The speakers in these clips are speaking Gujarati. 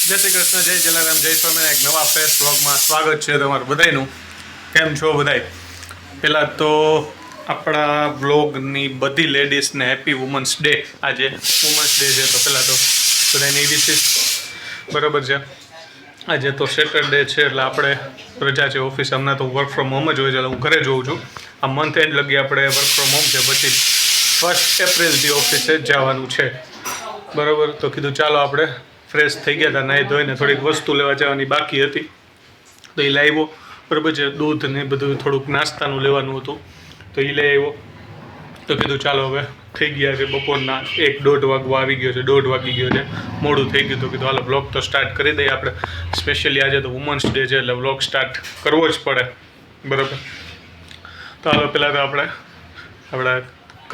જય શ્રી કૃષ્ણ, જય જલારામ, જય સ્વામિનારાયણ. એક નવા ફ્રેશ વ્લોગમાં સ્વાગત છે તમારું બધાયનું. કેમ છો બધાય? પહેલાં તો આપણા વ્લોગની બધી લેડીઝને હેપી વુમન્સ ડે. આજે વુમન્સ ડે છે તો પહેલાં તો બધાની વિશેષ બરાબર છે. આજે તો સેટરડે છે એટલે આપણે રજા છે ઓફિસ. હમણાં તો વર્ક ફ્રોમ હોમ જ હોય છે એટલે હું ઘરે જોઉં છું. આ મંથ એન્ડ લગી આપણે વર્ક ફ્રોમ હોમ છે, પછી 1 એપ્રિલથી ઓફિસે જવાનું છે બરાબર. તો કીધું ચાલો આપણે ફ્રેશ થઈ ગયા હતા, નાહી ધોઈને થોડીક વસ્તુ લેવા જવાની બાકી હતી તો એ લાવ્યો બરાબર છે. દૂધ ને બધું થોડુંક નાસ્તાનું લેવાનું હતું તો એ લઈ આવ્યો. તો કીધું ચાલો હવે થઈ ગયા છે બપોરના 1-1:30 વાગવા આવી ગયો છે, 1:30 વાગી ગયો છે, મોડું થઈ ગયું. તો કીધું હાલો વ્લોગ તો સ્ટાર્ટ કરી દઈએ આપણે. સ્પેશિયલી આજે તો વુમન્સ ડે છે એટલે વ્લોગ સ્ટાર્ટ કરવો જ પડે બરાબર. તો હાલો પહેલાં તો આપણે આપણા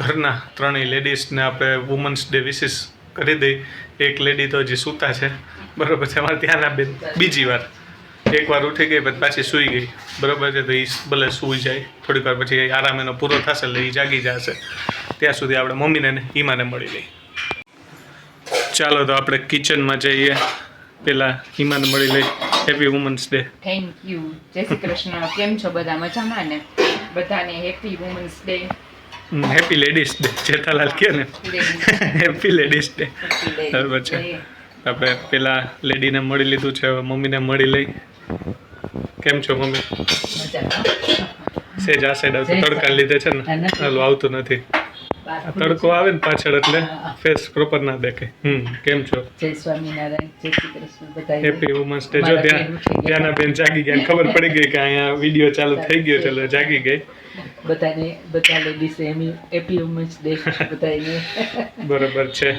ઘરના ત્રણેય લેડીઝને આપણે વુમન્સ ડે વિશેષ કરી દઈ. એક લેડી તો હજી સૂતા છે બરાબર છે, અમારે ત્યાંના બેન બીજી વાર એકવાર ઉઠી ગઈ પછી પાછી સૂઈ ગઈ બરાબર છે. તો એ ભલે સૂઈ જાય, થોડીક વાર પછી આરામ એનો પૂરો થશે એટલે એ જાગી જશે. ત્યાં સુધી આપણે મમ્મીને ને ઈમાને મળી લઈ. ચાલો તો આપણે કિચનમાં જઈએ, પહેલાં ઈમાને મળી લઈ. Happy women's day. Thank you. જય શ્રી કૃષ્ણ. કેમ છો બધા? મજામાં ને? બધાને happy women's day. Happy ladies day. Jethalal કહે ને હેપી લેડીઝ ડે બરાબર છે. આપણે પેલા લેડીને મળી લીધું છે, હવે મમ્મીને મળી લઈ. કેમ છો મમ્મી? સેજ આ સાઈડ આવતું તડકા લીધે છે ને હાલું આવતું નથી. તડકો આવે ને પાછળ એટલે ફેસ પ્રોપર ના દેખાય. કેમ છો? જય સ્વામિનારાયણ. જય શ્રી કૃષ્ણ. બધા હેપી વુમન્સ ડે. જો ત્યાંના બેન જાગી ગયા, ખબર પડી ગઈ કે અહીંયા વિડીયો ચાલુ થઈ ગયો છે એટલે જાગી ગઈ. બધાને બધા લેડીઝ હેપી વુમન્સ ડે બધાને. બરોબર છે.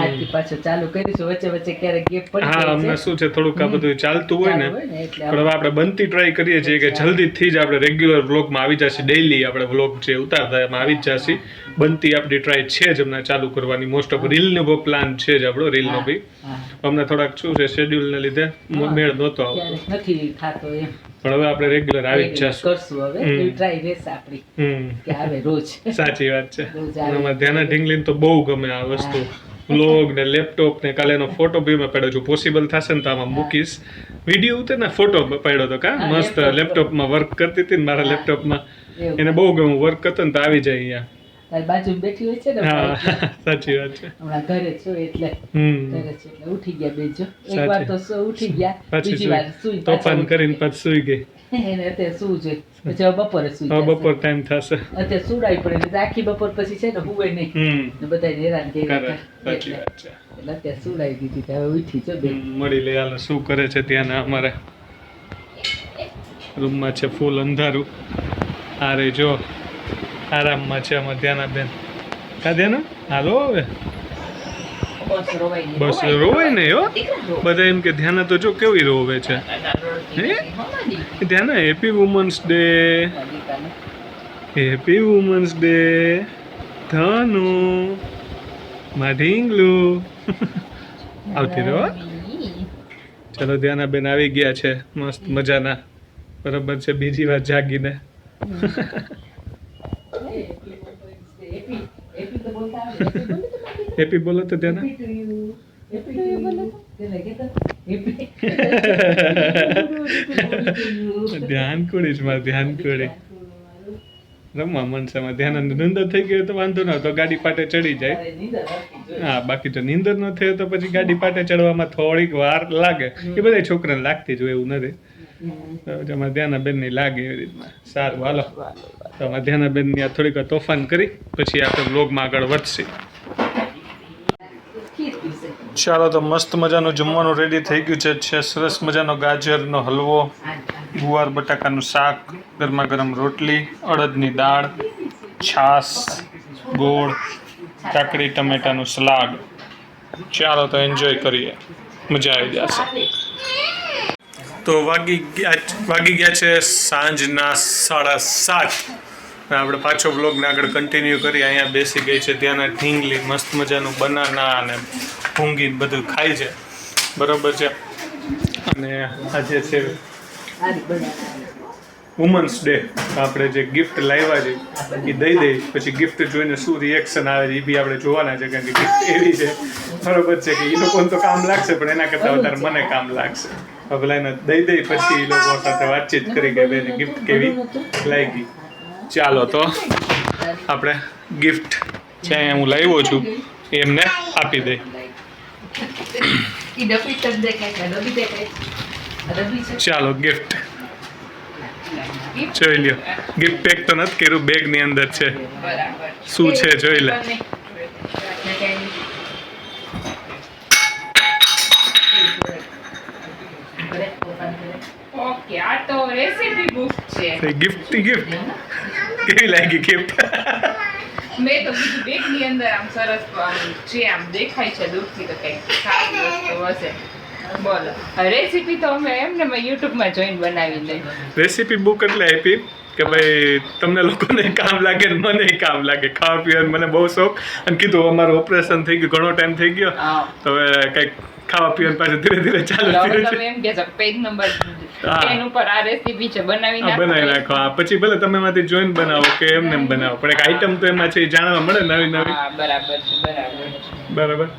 આજથી પાછો ચાલુ કરીશું, વચ્ચે વચ્ચે ક્યારેક ગેપ પડી હા, હમણાં શું છે થોડુંક આ બધું ચાલતું હોય ને પણ હવે આપણે બનતી ટ્રાય કરીએ છીએ કે જલ્દીથી જ આપણે રેગ્યુલર વ્લોગમાં આવી જશે. ડેઈલી આપણે વ્લોગ જે ઉતારતા એમાં આવી જ જશે. બનતી આપણી ટ્રાય છે જ હમણાં ચાલુ કરવાની. મોસ્ટ ઓફ રીલનો બહુ પ્લાન છે જ આપણો, રીલનો બી હમણાં થોડાક શું છે શેડ્યુલને લીધે મેળ નહોતો આવતો, નથી થતો એમ. પણ હવે આપણે રેગ્યુલર આવી જ જશું. કરશું હવે એવી ટ્રાય રહેશે આપણી કે આવે રોજ. સાચી વાત છે. આમાં ધ્યાના ઢીંગલીને તો બહુ ગમે આ વસ્તુ. વ્લોગ ને લેપટોપ ને કાલે એનો ફોટો બી મેં પાડ્યો છું. પોસિબલ થશે ને તો આમાં મૂકીશ. વિડીયો ઉતરે ને ફોટો પાડ્યો તો કા મસ્ત લેપટોપમાં વર્ક કરતી હતી ને મારા લેપટોપમાં. એને બહુ ગમ્યું. વર્ક કરતો ને તો આવી જાય અહીંયા. તારી બાજુ બેઠી હોય છે ને. હા, સાચી વાત છે. હમણાં ઘરે છો એટલે ઘરે છે એટલે ઉઠી ગયા બેજો. એકવાર તો ઉઠી ગયા, બીજી વાર સુઈ તોફાન કરીને પાછી સુઈ ગઈ. એને અત્યારે શું છે પછી બપોરે સુઈ હવે બપોર ટાઈમ થશે અત્યારે સુડાઈ પડે એટલે આખી બપોર પછી છે ને હુવે નહીં બધા હેરાન કરી સાચી વાત છે. એટલે અત્યારે સુડાઈ દીધી હવે ઉઠી છો બે. મળી લે હાલ શું કરે છે ત્યાં અમારે રૂમમાં છે ફૂલ અંધારું. આ રે જો આરામમાં છે અમારે ત્યાંના બેન. કા ધ્યાન હાલો હવે બસ રોવે ને હો બધા એમ કે ધ્યાન તો જો કેવી રોવે છે. Dhyan happy women's day, happy women's day Dhanu ઢીંગલું આવતી રહો. ચલો ધ્યાના બેન આવી ગયા છે મસ્ત મજાના બરાબર છે. બીજી વાર જાગીને હેપી બોલો તો ધ્યાના. ધ્યાન કોડીશ મારે ધ્યાન કોડી રમવા મનસામાં. ધ્યાન નિંદર થઈ ગયો તો વાંધો ન તો ગાડી પાટે ચડી જાય. હા, બાકી તો નીંદર ન થયો તો પછી ગાડી પાટે ચડવામાં થોડીક વાર લાગે. એ બધા છોકરાને લાગતી જ હોય એવું નથી. અમારા ધ્યાના બેન ની લાગે એવી રીતના. સારું હાલો તો અમારા ધ્યાના બેન ની થોડીક તોફાન કરી પછી આપણે વ્લોગમાં આગળ વધશે. ચાલો તો મસ્ત મજાનું જમવાનું રેડી થઈ ગયું છે. સરસ મજાનો ગાજરનો હલવો, ગુવાર બટાકાનું શાક, ગરમા ગરમ રોટલી, અડદની દાળ, છાશ, ગોળ, કાકડી ટમેટાનું સલાડ. ચાલો તો એન્જોય કરીએ, મજા આવી જશે. તો વાગી ગયા છે સાંજના 7:30. આપણે પાછો બ્લોગને આગળ કન્ટિન્યુ કરી. અહીંયા બેસી ગઈ છે ત્યાંના ઢીંગલી મસ્ત મજાનું બનાના અને ભૂંગી બધું ખાય છે બરાબર છે. અને આજે છે વુમન્સ ડે. આપણે જે ગિફ્ટ લાવ્યા છે એ દઈ દઈ પછી ગિફ્ટ જોઈને શું રિએક્શન આવે છે એ બી આપણે જોવાના છે કારણ કે ગિફ્ટ એવી છે બરોબર છે કે એ લોકોને તો કામ લાગશે પણ એના કરતા વધારે મને કામ લાગશે હવે પેલા એને દઈ પછી એ લોકો સાથે વાતચીત કરી કે બેન ગિફ્ટ કેવી લાગી. ચાલો તો આપણે ગિફ્ટ છે અહીંયા હું લાવ્યો છું એ એમને આપી દઈ. ચાલો ગિફ્ટ જોઈ લ્યો. ગિફ્ટ પેક તો નથી કર્યું, બેગ ની અંદર છે. શું છે જોઈ લે. ઓકે, આ તો રેસીપી બુક છે. ગિફ્ટ કેવી લાગી ગિફ્ટ? મેં તો કીધું બેગની અંદર આમ સરસ આમ છે, આમ દેખાય છે દૂરથી તો કંઈક સારી વસ્તુ હશે. બોલો, રેસીપી તો અમે એમને મેં યુટ્યુબમાં જોઈને બનાવી લઈ. રેસીપી બુક એટલે આપી કે ભાઈ તમને લોકોને કામ લાગે ને મને કામ લાગે. ખાવા પીવાનું મને બહુ શોખ અને કીધું અમારું ઓપરેશન થઈ ગયું, ઘણો ટાઈમ થઈ ગયો, તો હવે કંઈક ખાવા પીવાનું પાછું ધીરે ધીરે ચાલુ હવે થયું તમે છે. એમ કહેશો પેજ નંબર 10 ઉપર આ રેસીપી છે, બનાવી બનાવી નાખો. હા, પછી ભલે તમે એમાંથી જોઈને બનાવો કે એમને એમ બનાવો, પણ એક આઈટમ તો એમાં છે એ જાણવા મળે નવી નવી. હા, બરાબર છે, બરાબર.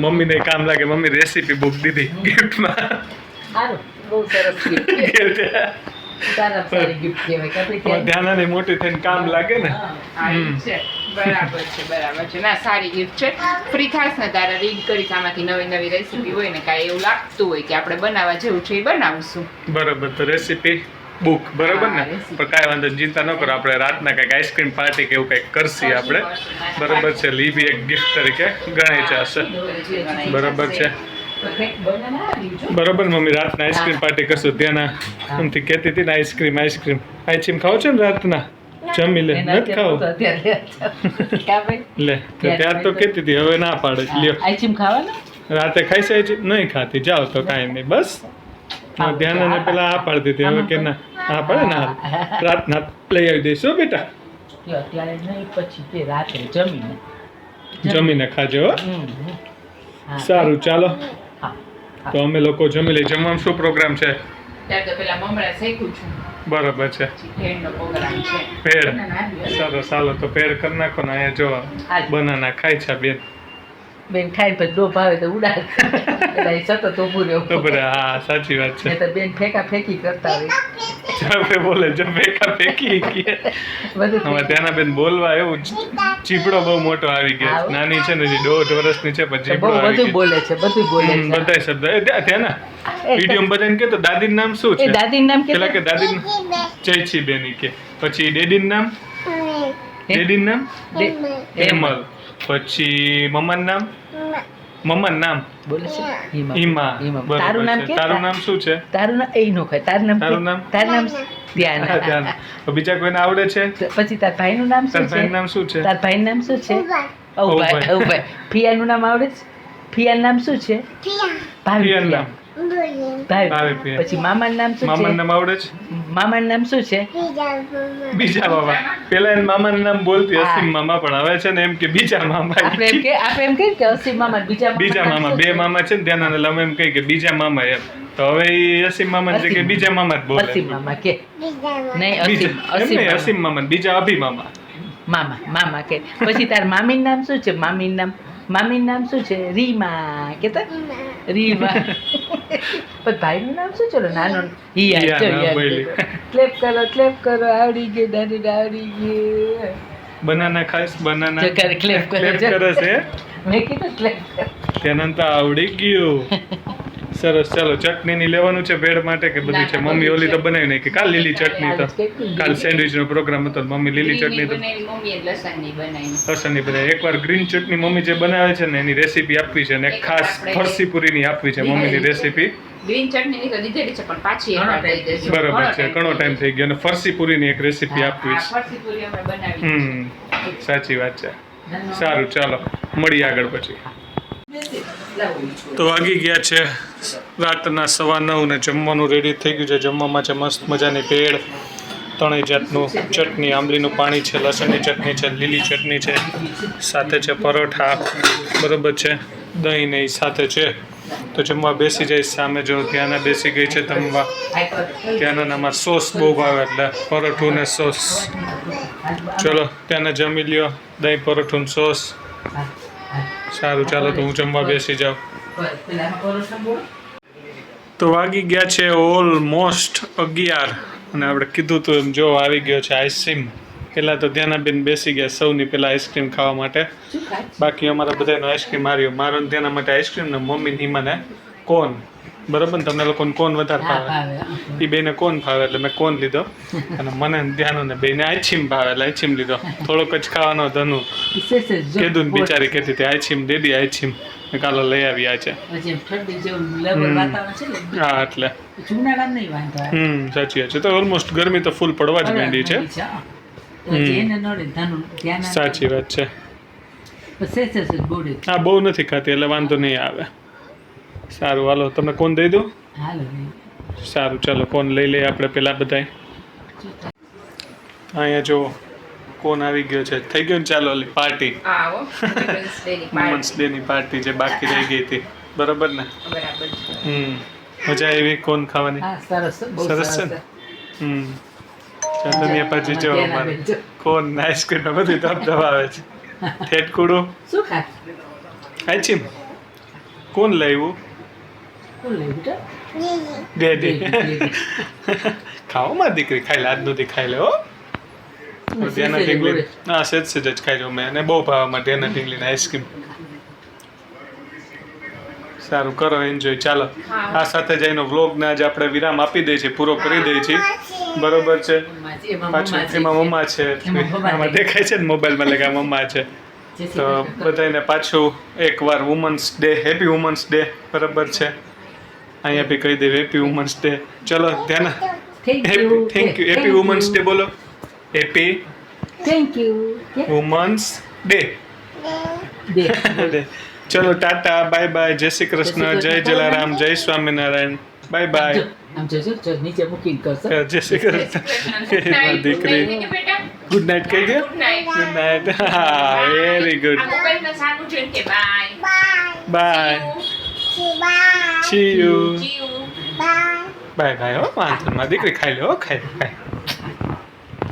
મમ્મીને કામ લાગે, મમ્મી રેસીપી બુક દીધી ગિફ્ટમાં. સારું, બહુ સરસ gift. સારામાં સારી gift કહેવાય કે આપણે ત્યાં- ધ્યાનાની મોટી થઈને કામ લાગે ને. હા, ઈ છે. બરાબર છે. ના, સારી ગિફ્ટ છે. ફ્રી થાશ ને તારે રીડ કરીશ આમાંથી નવી નવી રેસીપી હોય ને કાંઈ એવું લાગતું હોય કે આપણે બનાવવા જેવું છે એ બનાવશું. બરાબર. તો રેસીપી બુક બરાબર ને. હા, recipe. પણ કાંઈ વાંધો નહીં, ચિંતા ન કરો. આપણે રાતના કંઈક આઈસ્ક્રીમ પાર્ટી કે એવું કંઈક કરશી આપણે. બરાબર છે. ઈ બી એક ગિફ્ટ તરીકે ગણાઈ જશે. બરાબર છે. બરાબર મમ્મી, રાતના આઈસ્ક્રીમ પાર્ટી કરશું. ત્યાંના એમથી કહેતી હતી ને આઈસ્ક્રીમ ખાવ છે ને રાતના? જમી લે. એના નથી ખાવ? તો અત્યારે કા ભાઈ? લે તો ત્યાર તો કહેતી હતી, હવે ના પાડે છે. લ્યો આઈસ્ક્રીમ ખાવાના? રાતે ખાઈ છે આઈસ્ક્રીમ? નહીં ખાતી. જાઓ તો કાંઈ નહીં, બસ. ધ્યાન પેલા આ પાડતી હતી, હવે કે ના આ પડે ને રાતના લઈ આવી દઈશું બેટા. કે અત્યારે નહીં, પછી તે રાત્રે જમીને. જમીને ખાજો હો. હા. સારું, ચાલો હા. તો અમે લોકો જમી લઈએ. જમવામાં શું પ્રોગ્રામ છે? ત્યારે તો પેલા મમરા શેકું છું, બરાબર છે. ભેળનો પ્રોગ્રામ છે. ભેળ. સરસ, ચાલો તો ભેળ કરી નાખો ને. અહીંયા જો બનાના ખાય છે બેન. બેન ખાઈને પછી ડોપ આવે તો ઉડાડ. એટલે એ સતત ઊભું રહેવું. ખબર હા, સાચી વાત છે. નહીં તો બેન ફેંકી કરતા હોય. હવે બોલે જો ભેગા ફેંકી કે બધું હવે ત્યાંના બેન બોલવા એવું ચીપડો બહુ મોટો આવી ગયો. આવું? નાની છે ને, હજી 1.5 વર્ષની છે, પણ ચીપડો બહુ આવી બધું ગયો. બોલે છે, બધું બોલે છે. બધા શબ્દ ત્યાંના વિડીયો બધાને કે તો દાદીનું નામ શું એ છે? દાદીનું નામ પેલા કે કે દાદીનું જયછી બેની કે, પછી ડેડીનું નામ હેમલ, પછી મમ્માનું નામ બોલે છે ઈમા. બરાબર તારું નામ છે. કે? તારું નામ શું છે? તારું નામ એ નો ખાય. તારું નામ કે? તારું નામ? તારું નામ ધ્યાન. હા, ધ્યાન. તો બીજા કોઈને આવડે છે? પછી તાર ભાઈનું નામ તાર શું છે? ભાઈનું નામ શું છે? તાર ભાઈનું નામ શું છે? અવભાઈ. અવભાઈ. ફિયાનું નામ આવડે છે? ફિયાનું નામ શું છે? ભાવી પિયાનું ફિયા. નામ ભાવી. ભાવી ફિયા. પછી મામાનું નામ શું મામાનું છે? નામ આવડે છે? મામાનું નામ શું છે? બીજા મામા. પેલા એને મામાનું નામ બોલતી હા. અસીમ મામા, પણ હવે છે ને એમ કે બીજા મામા. આપણે એમ કહીએ કે અસીમ મામા બીજા બીજા મામા. બે મામા છે ને ત્યાંના, અમે એમ કહી કે બીજા મામા એમ. તો હવે ઈ અસીમ મામા છે કે બીજા મામા જ બોલે. અસીમ મામા કે નહીં અસીમ બીજા એમ અસીમ નહીં, મામા. અસીમ મામા ને બીજા અભી મામા. મામા કે પછી તાર મામીનું નામ શું છે? મામીનું નામ શું છે? રીમા કેતા રીમા. પણ ભાઈનું નામ શું છે? ઓલો નાનો હિયા, ના બોલી. ક્લેપ કરો આવડી ગઈ દાદી આવડી ગઈ. બનાના ખાઈશ? બનાના જો કરે ક્લેપ કરે ક્લેપ છે. કરે છે. મેં કીધું ક્લેપ કર. ત્યાં તો આવડી ગયું. સરસ. ચાલો ચટણી લેવાનું છે ભેળ માટે કે બધું છે? મમ્મી ઓલી તો બનાવી નાખી કાલ લીલી ચટણી. તો કાલ સેન્ડવિચ નો પ્રોગ્રામ હતો, મમ્મી લીલી ચટણી તો મમ્મીએ લસણની બનાવી. લસણની બનાવી. એકવાર ગ્રીન ચટણી મમ્મી જે બનાવે છે ને એની રેસીપી આપવી છે, અને એક ખાસ ફરસી પૂરીની આપવી છે મમ્મીની રેસીપી. ગ્રીન ચટણી તો દીધેલી છે પણ પાછી એકવાર દઈ દેજો. બરાબર છે, ઘણો ટાઈમ થઈ ગયો. અને ફરસી પૂરીની એક રેસીપી આપવી છે. ફરસી પૂરી અમે બનાવી. સાચી વાત છે. સારું, ચાલો મળીએ આગળ પછી. તો વાગી ગયા છે રાતના 9:15 ને જમવાનું રેડી થઈ ગયું છે. જમવામાં છે મસ્ત મજાની ભેળ, 3 જાતનું ચટણી, આંબલીનું પાણી છે, લસણની ચટણી છે, લીલી ચટણી છે, સાથે છે પરોઠા, બરોબર છે, દહીં ને ઈ સાથે છે. તો જમવા બેસી જાય. સામે જો ત્યાંના બેસી ગઈ છે જમવા. ત્યાંનામાં સોસ બહુ ભાવે એટલે પરોઠું ને સોસ. ચલો ત્યાંના જમી લ્યો, દહીં પરોઠું ને સોસ. સારું ચાલો તો હું જમવા બેસી જાઉં. બસ પેલા પરોઠા બોલ. તો વાગી ગયા છે ઓલમોસ્ટ 11 અને આપણે કીધું તો એમ જો આવી ગયો છે આઈસ્ક્રીમ. પહેલાં તો ધ્યાનાબેન બેસી ગયા સૌની પહેલાં આઈસ્ક્રીમ ખાવા માટે. શું ખાય? બાકી અમારા બધાનો આઈસ્ક્રીમ આવ્યો. મારો ને તેના માટે આઈસ્ક્રીમ ને મમ્મી હિમાને કોન. બરાબર ને તમને લોકોને કોન વધારે હા ભાવે. ભાવે એ બેને કોન ભાવે એટલે મેં કોન લીધો અને મને ધ્યાન ને બેને આઈસ્ક્રીમ ભાવે એટલે આઈસ્ક્રીમ લીધો. થોડોક જ ખાવાનો ધનુ કીધું ને બિચારી કહેતી હતી આઈસ્ક્રીમ દેદી આઈસ્ક્રીમ કાલો લઈ આવી આ છે. હજી ઠંડી જેવું લેવલ વાતાવરણ છે ને હા એટલે જૂનાળામાં નહીં વાંધો આવે. સાચી વાત છે. તો ઓલમોસ્ટ ગરમી તો ફૂલ પડવા જ માંડી છે. તો જેને નડે ધનું ધ્યાન આપે. સાચી વાત છે. પછી સેસે ગોળે હા બહુ નથી ખાતી એટલે વાંધો નહીં આવે. સારું હાલો તમને કોણ દઈ દઉં. હાલો સારું ચાલો કોણ લઈ લઈએ આપણે પેલા બધાય. અહીંયા જો કોણ આવી ગયો છે. થઈ ગયો ને ચાલો ઓલી પાર્ટી આવો વુમન્સ ડે ની વુમન્સ પાર્ટી ડે ની પાર્ટી જે બાકી રહી ગઈ હતી. બરાબર ને? બરાબર છે. મજા આવી કોણ ખાવાની. હા સરસ બહુ સરસ સરસ છે ને? ચાલો ને પછી જો અમારે કોણ આઈસ્ક્રીમ ને બધું ધબધબ આવે છે. ઠેટકુડું શું ખાય? આઈસ્ક્રીમ કોણ લાવ્યું? કોણ લઈ બેટા? ડેડી ખાઓ માં દીકરી ખાઈ લે આજનું દી ખાઈ લે હો. ધ્યાના ઢીંગલી હા સેજ સેજ જ ખાઈ જાઉં મેં અને બહુ ભાવ માં ધ્યાના ઢીંગલીને આઈસ્ક્રીમ. સારું કરો એન્જોય. ચાલો આ સાથે જઈને વ્લોગને આજે આપણે વિરામ આપી દઈએ છીએ, પૂરો કરી દઈએ છીએ. બરોબર છે. પાછું એમાં મમ્મા છે આમાં દેખાય છે ને મોબાઈલમાં લગા મમ્મા છે. તો બધાને પાછું એકવાર women's day happy women's day. બરાબર છે. અહીંયા બી કહી દે હેપી વુમન્સ ડે. ચલો Dhyana thank you. Happy women's day બોલો. Happy thank you women's day. ચલો ટાટા બાય બાય. જય શ્રી કૃષ્ણ. જય જલારામ. જય સ્વામિનારાયણ. Bye bye. આમ જોજો જો નીચે મૂકીને કરશો. જય શ્રી કૃષ્ણ. દીકરી ગુડ નાઇટ કહી દે. Good night. Good night. હા વેરી ગુડ. આ મોબાઈલમાં સારું છે કે બાય બાય. See you. જીવ બાય બાય. હો વાંધો નહીં. દીકરી ખાઈ લે હો ખાઈ લે.